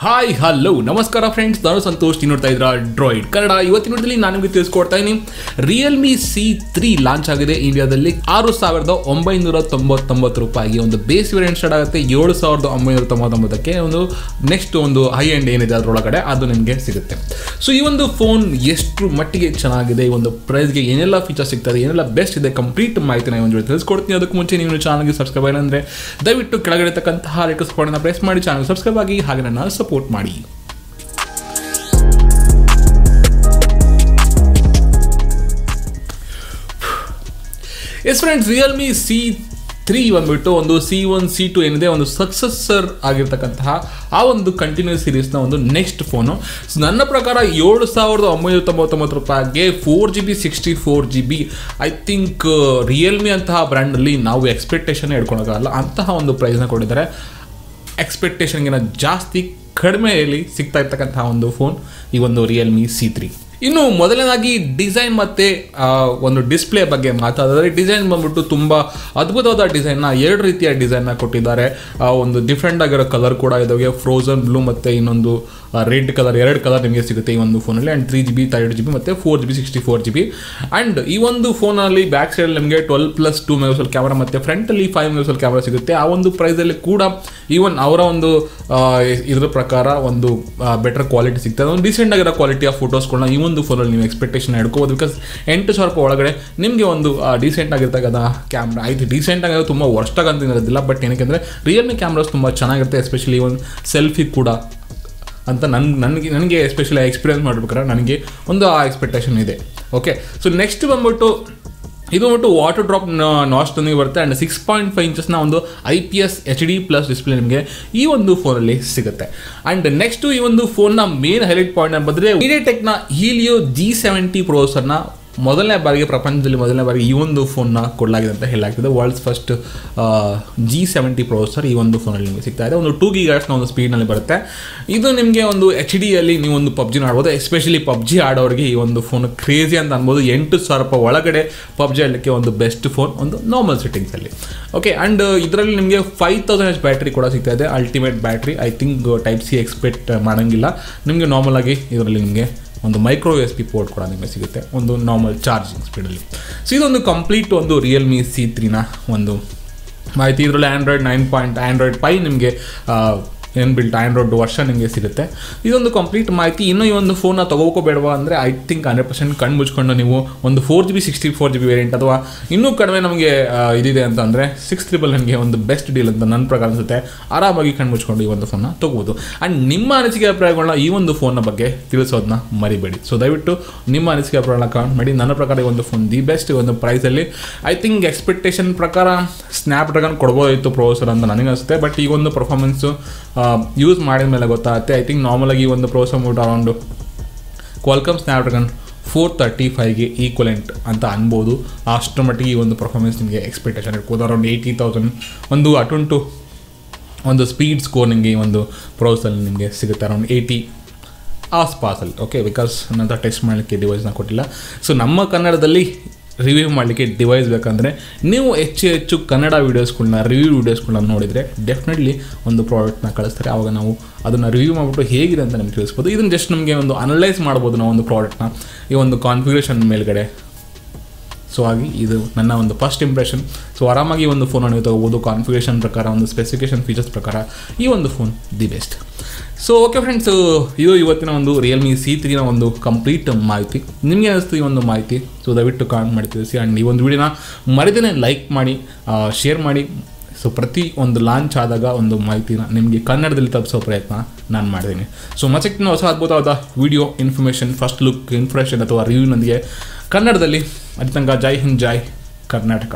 Hi hello ನಮಸ್ಕಾರ friends, ನಾನು ಸಂತೋಷ್. ನೋಡ್ತಾ ಇದ್ರ ಡ್ರಾಯ್ಡ್ ಕನ್ನಡ. ಇವತ್ತಿನ ನೋಡಿದಲ್ಲಿ ನಾನು ನಿಮಗೆ ತಿಳಿಸ್ಕೊಡ್ತಾ ಇದ್ದೀನಿ. ರಿಯಲ್ಮಿ C3 ಲಾಂಚ್ ಆಗಿದೆ ಇಂಡಿಯಾದಲ್ಲಿ 6,999 ರೂಪಾಯಿಗೆ. ಒಂದು ಬೇಸ್ ವೇರಿಯಂಟ್ ಸ್ಟಾರ್ಟ್ ಆಗುತ್ತೆ 7,999ಕ್ಕೆ. ನೆಕ್ಸ್ಟ್ ಒಂದು ಹೈ ಎಂಡ್ ಏನಿದೆ ಅದರೊಳಗಡೆ ಅದು ನಿಮಗೆ ಸಿಗುತ್ತೆ. ಸೊ ಈ ಒಂದು ಫೋನ್ ಎಷ್ಟು ಮಟ್ಟಿಗೆ ಚೆನ್ನಾಗಿದೆ, ಈ ಒಂದು ಪ್ರೈಸ್ಗೆ ಏನೆಲ್ಲ ಫೀಚರ್ಸ್ ಸಿಗ್ತದೆ, ಏನೆಲ್ಲ ಬೆಸ್ಟ್ ಇದೆ, ಕಂಪ್ಲೀಟ್ ಮಾಹಿತಿನ ಒಂದು ತಿಳಿಸ್ಕೊಡ್ತೀನಿ. ಅದಕ್ಕೆ ಮುಂಚೆ ನೀವು ಚಾನಲ್ಗೆ ಸಬ್ಸ್ಕ್ರೈಬ್ ಆಗಿಲ್ಲ ಅಂದರೆ ದಯವಿಟ್ಟು ಕೆಳಗಡೆ ಇರತಕ್ಕಂತಹ ರೆಡ್ ಸ್ಪಾಟ್ನ ಪ್ರೆಸ್ ಮಾಡಿ ಚಾನಲ್ ಸಬ್ಸ್ಕ್ರೈಬ್ ಆಗಿ, ಹಾಗೆ ನನ್ನ ಸಪೋರ್ಟ್ ಮಾಡಿ. ಎಸ್ ಫ್ರೆಂಡ್ಸ್, ರಿಯಲ್ಮಿ C3 ಬಂದ್ಬಿಟ್ಟು ಒಂದು C1 C2 ಏನಿದೆ ಒಂದು ಸಕ್ಸಸ್ಸರ್ ಆಗಿರ್ತಕ್ಕಂತಹ ಆ ಒಂದು ಕಂಟಿನ್ಯೂಸ್ ಸೀರೀಸ್ನ ಒಂದು ನೆಕ್ಸ್ಟ್ ಫೋನು. ನನ್ನ ಪ್ರಕಾರ 7,999 ರೂಪಾಯಿಗೆ 4GB 64GB. I think Realme ಅಂತಹ ಬ್ರ್ಯಾಂಡಲ್ಲಿ ನಾವು ಎಕ್ಸ್ಪೆಕ್ಟೇಷನ್ ಇಟ್ಕೊಳಕ್ಕಾಗಲ್ಲ, ಅಂತಹ ಒಂದು ಪ್ರೈಸ್ನ ಕೊಟ್ಟಿದ್ದಾರೆ. ಎಕ್ಸ್ಪೆಕ್ಟೇಷನ್ಗಿಂತ ಜಾಸ್ತಿ ಕಡಿಮೆಯಲ್ಲಿ ಸಿಗ್ತಾ ಇರ್ತಕ್ಕಂತಹ ಒಂದು ಫೋನ್ ಈ ಒಂದು ರಿಯಲ್ಮಿ C3. ಇನ್ನು ಮೊದಲನೇದಾಗಿ ಡಿಸೈನ್ ಮತ್ತು ಒಂದು ಡಿಸ್ಪ್ಲೇ ಬಗ್ಗೆ ಮಾತಾಡಿದ್ರೆ, ಡಿಸೈನ್ ಬಂದ್ಬಿಟ್ಟು ತುಂಬ ಅದ್ಭುತವಾದ ಡಿಸೈನ್ನ, ಎರಡು ರೀತಿಯ ಡಿಸೈನ್ನ ಕೊಟ್ಟಿದ್ದಾರೆ. ಒಂದು ಡಿಫ್ರೆಂಟ್ ಆಗಿರೋ ಕಲರ್ ಕೂಡ ಇದಾವೆ, ಫ್ರೋಝನ್ ಬ್ಲೂ ಮತ್ತು ಇನ್ನೊಂದು ರೆಡ್ ಕಲರ್, ಎರಡು ಕಲರ್ ನಿಮಗೆ ಸಿಗುತ್ತೆ ಈ ಒಂದು ಫೋನಲ್ಲಿ. ಆ್ಯಂಡ್ 3GB 32GB ಮತ್ತು 4GB 64GB. ಆ್ಯಂಡ್ ಈ ಒಂದು ಫೋನಲ್ಲಿ ಬ್ಯಾಕ್ ಸೈಡಲ್ಲಿ ನಿಮಗೆ 12+2 ಮೆಗಾಪಿಕ್ಸೆಲ್ ಕ್ಯಾಮ್ರಾ ಮತ್ತು ಫ್ರಂಟಲ್ಲಿ 5 ಮೆಗಾಪಿಕ್ಸೆಲ್ ಕ್ಯಾಮ್ರಾ ಸಿಗುತ್ತೆ. ಆ ಒಂದು ಪ್ರೈಸಲ್ಲಿ ಕೂಡ ಈವನ್ ಅವರ ಒಂದು ಇದ್ರ ಪ್ರಕಾರ ಒಂದು ಬೆಟರ್ ಕ್ವಾಲಿಟಿ ಸಿಗ್ತದೆ. ಒಂದು ಡೀಸೆಂಟ್ ಆಗಿರೋ ಕ್ವಾಲಿಟಿಯ ಫೋಟೋಸ್ಗಳನ್ನ ಈ ಒಂದು ಫೋನಲ್ಲಿ ನೀವು ಎಕ್ಸ್ಪೆಕ್ಟೇಷನ್ ಇಟ್ಕೋಬೋದು. ಬಿಕಾಸ್ 8,000 ರೂಪಾಯಿ ಒಳಗಡೆ ನಿಮಗೆ ಒಂದು ಡೀಸೆಂಟ್ ಆಗಿರ್ತಕ್ಕಂಥ ಕ್ಯಾಮ್ರಾ ಆಯ್ತು. ಡೀಸೆಂಟ್ ಆಗಿರೋದು ತುಂಬ ವರ್ಸ್ಟಾಗಿ ಅಂತ ಇರೋದಿಲ್ಲ, ಬಟ್ ಏನಕ್ಕೆ ರಿಯಲ್ಮಿ ಕ್ಯಾಮ್ರಾಸ್ ತುಂಬ ಚೆನ್ನಾಗಿರುತ್ತೆ. ಎಸ್ಪೆಷಲಿ ಒಂದು ಸೆಲ್ಫಿ ಕೂಡ ಅಂತ ನನಗೆ ಎಸ್ಪೆಷಲಿ ಎಕ್ಸ್ಪೀರಿಯನ್ಸ್ ಮಾಡ್ಬೇಕಾದ್ರೆ ನನಗೆ ಒಂದು ಆ ಎಕ್ಸ್ಪೆಕ್ಟೇಷನ್ ಇದೆ. ಓಕೆ, ಸೊ ನೆಕ್ಸ್ಟ್ ಬಂದ್ಬಿಟ್ಟು ಇದು ಬಂದ್ಬಿಟ್ಟು ವಾಟರ್ ಡ್ರಾಪ್ ನಾಚ್ತೊಂದಿಗೆ ಬರುತ್ತೆ. ಆ್ಯಂಡ್ 6.5 ಇಂಚಸ್ನ ಒಂದು IPS HD+ ಡಿಸ್ಪ್ಲೇ ನಿಮಗೆ ಈ ಒಂದು ಫೋನಲ್ಲಿ ಸಿಗುತ್ತೆ. ಆ್ಯಂಡ್ ನೆಕ್ಸ್ಟು ಈ ಒಂದು ಫೋನ್ನ ಮೇನ್ ಹೈಲೈಟ್ ಪಾಯಿಂಟ್ ಬಂದರೆ ಮೀಡಿಯಾಟೆಕ್ನ ಹೀಲಿಯೋ G70 ಪ್ರೊಸೆಸರ್ನ ಪ್ರಪಂಚದಲ್ಲಿ ಮೊದಲನೇ ಬಾರಿಗೆ ಈ ಒಂದು ಫೋನ್ನ ಕೊಡಲಾಗಿದೆ ಅಂತ ಹೇಳಲಾಗ್ತದೆ. ವರ್ಲ್ಡ್ಸ್ ಫಸ್ಟ್ G70 ಪ್ರೊಸೆಸರ್ ಈ ಒಂದು ಫೋನಲ್ಲಿ ನಿಮಗೆ ಸಿಗ್ತಾ ಇದೆ. ಒಂದು 2 GHz ಒಂದು ಸ್ಪೀಡ್ನಲ್ಲಿ ಬರುತ್ತೆ. ಇದು ನಿಮಗೆ ಒಂದು HD-ಯಲ್ಲಿ ನೀವು ಒಂದು ಪಬ್ಜಿನ ಆಡ್ಬೋದು. ಎಸ್ಪೆಷಲಿ ಪಬ್ಜಿ ಆಡೋರಿಗೆ ಈ ಒಂದು ಫೋನ್ ಕ್ರೇಜಿ ಅಂತ ಅನ್ಬೋದು. 8,000 ರೂಪಾಯಿ ಒಳಗಡೆ ಪಬ್ಜಿ ಆಡಲಿಕ್ಕೆ ಒಂದು ಬೆಸ್ಟ್ ಫೋನ್, ಒಂದು ನಾರ್ಮಲ್ ಸೆಟ್ಟಿಂಗ್ಸಲ್ಲಿ. ಓಕೆ, ಆ್ಯಂಡ್ ಇದರಲ್ಲಿ ನಿಮಗೆ 5000 ಬ್ಯಾಟ್ರಿ ಕೂಡ ಸಿಗ್ತಾ ಇದೆ, ultimate battery. I think Type-C expect ಮಾಡೋಂಗಿಲ್ಲ. ನಿಮಗೆ ನಾರ್ಮಲ್ ಆಗಿ ಇದರಲ್ಲಿ ನಿಮಗೆ ಒಂದು ಮೈಕ್ರೋ USB ಪೋರ್ಟ್ ಕೂಡ ನಿಮಗೆ ಸಿಗುತ್ತೆ, ಒಂದು ನಾರ್ಮಲ್ ಚಾರ್ಜಿಂಗ್ ಸ್ಪೀಡಲ್ಲಿ. ಸೊ ಇದೊಂದು ಕಂಪ್ಲೀಟ್ ಒಂದು ರಿಯಲ್ಮಿ C3ನ ಒಂದು ಮಾಹಿತಿ. ಇದರಲ್ಲಿ ಆ್ಯಂಡ್ರಾಯ್ಡ್ ಪೈ ನಿಮಗೆ ಬಿಲ್ಟ್ ಆ್ಯಂಡ್ರಾಯ್ಡ್ ವರ್ಷನ್ ನಿಮಗೆ ಸಿಗುತ್ತೆ. ಇದೊಂದು ಕಂಪ್ಲೀಟ್ ಮಾಹಿತಿ. ಇನ್ನೂ ಈ ಒಂದು ಫೋನ್ನ ತೊಗೋಬೇಡವಾ ಅಂದರೆ ಐ ಥಿಂಕ್ 100% ಕಣ್ಣು ಮುಚ್ಕೊಂಡು ನೀವು ಒಂದು 4GB 64GB ವೇರಿಯಂಟ್ ಅಥವಾ ಇನ್ನೂ ಕಡಿಮೆ ನಮಗೆ ಇದಿದೆ ಅಂತ ಅಂದರೆ 699ಗೆ ಒಂದು ಬೆಸ್ಟ್ ಡೀಲ್ ಅಂತ ನನ್ನ ಪ್ರಕಾರ ಅನಿಸುತ್ತೆ. ಆರಾಮಾಗಿ ಕಣ್ಣು ಮುಚ್ಕೊಂಡು ಈ ಒಂದು ಫೋನ್ನ ತೊಗೋಬೋದು. ಆ್ಯಂಡ್ ನಿಮ್ಮ ಅನಿಸಿಕೆ ಅಭಿಪ್ರಾಯಗಳನ್ನ ಈ ಒಂದು ಫೋನ್ನ ಬಗ್ಗೆ ತಿಳಿಸೋದನ್ನ ಮರಿಬೇಡಿ. ಸೊ ದಯವಿಟ್ಟು ನಿಮ್ಮ ಅನಿಸಿಕೆ ಅಭಿಪ್ರಾಯಗಳನ್ನ ಕಮೆಂಟ್ ಮಾಡಿ. ನನ್ನ ಪ್ರಕಾರ ಈ ಒಂದು ಫೋನ್ ದಿ ಬೆಸ್ಟ್ ಒಂದು ಪ್ರೈಸಲ್ಲಿ. ಐ ಥಿಂಕ್ ಎಕ್ಸ್ಪೆಕ್ಟೇಷನ್ ಪ್ರಕಾರ ಸ್ನ್ಯಾಪ್ಡ್ರಾಗನ್ ಕೊಡ್ಬೋದಾಯಿತು ಪ್ರೊಸೆಸರ್ ಅಂತ ನನಗೆ ಅನಿಸುತ್ತೆ. ಬಟ್ ಈ ಒಂದು ಪರ್ಫಾರ್ಮೆನ್ಸು ಯೂಸ್ ಮಾಡಿದ ಮೇಲೆ ಗೊತ್ತಾಗುತ್ತೆ. ಐ ಥಿಂಕ್ ನಾರ್ಮಲಾಗಿ ಈ ಒಂದು ಪ್ರೊಸೆಸರ್ ಬಿಟ್ಟು ಅರೌಂಡು ಕ್ವಾಲ್ಕಮ್ ಸ್ನ್ಯಾಪ್ಡ್ರಾಗನ್ 435ಗೆ ಈಕ್ವಲೆಂಟ್ ಅಂತ ಅನ್ಬೋದು. ಅಷ್ಟರ ಮಟ್ಟಿಗೆ ಈ ಒಂದು ಪರ್ಫಾರ್ಮೆನ್ಸ್ ನಿಮಗೆ ಎಕ್ಸ್ಪೆಕ್ಟೇಷನ್ ಇಟ್ಬೋದು. ಅರೌಂಡ್ 80,000 ಒಂದು ಅಟೊಂಟು ಒಂದು ಸ್ಪೀಡ್ ಸ್ಕೋರ್ ನಿಮಗೆ ಈ ಒಂದು ಪ್ರೊಸೆಸಲ್ಲಿ ನಿಮಗೆ ಸಿಗುತ್ತೆ, ಅರೌಂಡ್ 80 ಆಸ್ಪಾಸಲ್ಲಿ. ಓಕೆ, ಬಿಕಾಸ್ ನನ್ನ ಟೆಸ್ಟ್ ಮಾಡಲಿಕ್ಕೆ ಡಿವೈಸ್ನ ಕೊಟ್ಟಿಲ್ಲ. ಸೊ ನಮ್ಮ ಕನ್ನಡದಲ್ಲಿ ರಿವ್ಯೂ ಮಾಡಲಿಕ್ಕೆ ಡಿವೈಸ್ ಬೇಕಂದರೆ ನೀವು ಹೆಚ್ಚು ಕನ್ನಡ ವೀಡಿಯೋಸ್ಗಳನ್ನ, ರಿವ್ಯೂ ವೀಡಿಯೋಸ್ಗಳನ್ನ ನೋಡಿದರೆ ಡೆಫಿನೆಟ್ಲಿ ಒಂದು ಪ್ರಾಡಕ್ಟ್ನ ಕಳಿಸ್ತಾರೆ. ಆವಾಗ ನಾವು ಅದನ್ನು ರಿವ್ಯೂ ಮಾಡಿಬಿಟ್ಟು ಹೇಗಿದೆ ಅಂತ ನಿಮ್ಗೆ ತಿಳಿಸ್ಬೋದು. ಇದನ್ನು ಜಸ್ಟ್ ನಮಗೆ ಒಂದು ಅನಲೈಸ್ ಮಾಡ್ಬೋದು ನಾವು ಒಂದು ಪ್ರಾಡಕ್ಟ್ನ ಈ ಒಂದು ಕಾನ್ಫಿಗರೇಷನ್ ಮೇಲ್ಗಡೆ. ಸೊ ಹಾಗೆ ಇದು ನನ್ನ ಒಂದು ಫಸ್ಟ್ ಇಂಪ್ರೆಷನ್. ಸೊ ಆರಾಮಾಗಿ ಒಂದು ಫೋನನ್ನು ನೀವು ತೊಗೋಬೋದು. ಕಾನ್ಫಿಗರೇಷನ್ ಪ್ರಕಾರ, ಒಂದು ಸ್ಪೆಸಿಫಿಕೇಷನ್ ಫೀಚರ್ಸ್ ಪ್ರಕಾರ ಈ ಒಂದು phone the best. So okay friends, ಇದು ಇವತ್ತಿನ ಒಂದು ರಿಯಲ್ಮಿ C3ನ ಒಂದು ಕಂಪ್ಲೀಟ್ ಮಾಹಿತಿ. ನಿಮಗೆ ಅನಿಸ್ತು ಈ ಒಂದು ಮಾಹಿತಿ? ಸೊ ದಯವಿಟ್ಟು ಕಾಮೆಂಟ್ ಮಾಡಿ ತಿಳಿಸಿ. ಆ್ಯಂಡ್ ಈ ಒಂದು ವಿಡಿಯೋನ ಮರಿದೇನೆ ಲೈಕ್ ಮಾಡಿ, ಶೇರ್ ಮಾಡಿ. ಸೊ ಪ್ರತಿ ಒಂದು ಲಾಂಚ್ ಆದಾಗ ಒಂದು ಮಾಹಿತಿನ ನಿಮಗೆ ಕನ್ನಡದಲ್ಲಿ ತಲುಪಿಸೋ ಪ್ರಯತ್ನ ನಾನು ಮಾಡಿದ್ದೀನಿ. ಸೊ ಮತ್ತೆ ಹೊಸ ಅದ್ಭುತವಾದ video, information, first look, impression ಅಥವಾ ರಿವ್ಯೂನೊಂದಿಗೆ ಕನ್ನಡದಲ್ಲಿ. ಅಲ್ಲಿ ತನಕ ಜೈ ಹಿಂದ್, ಜೈ ಕರ್ನಾಟಕ.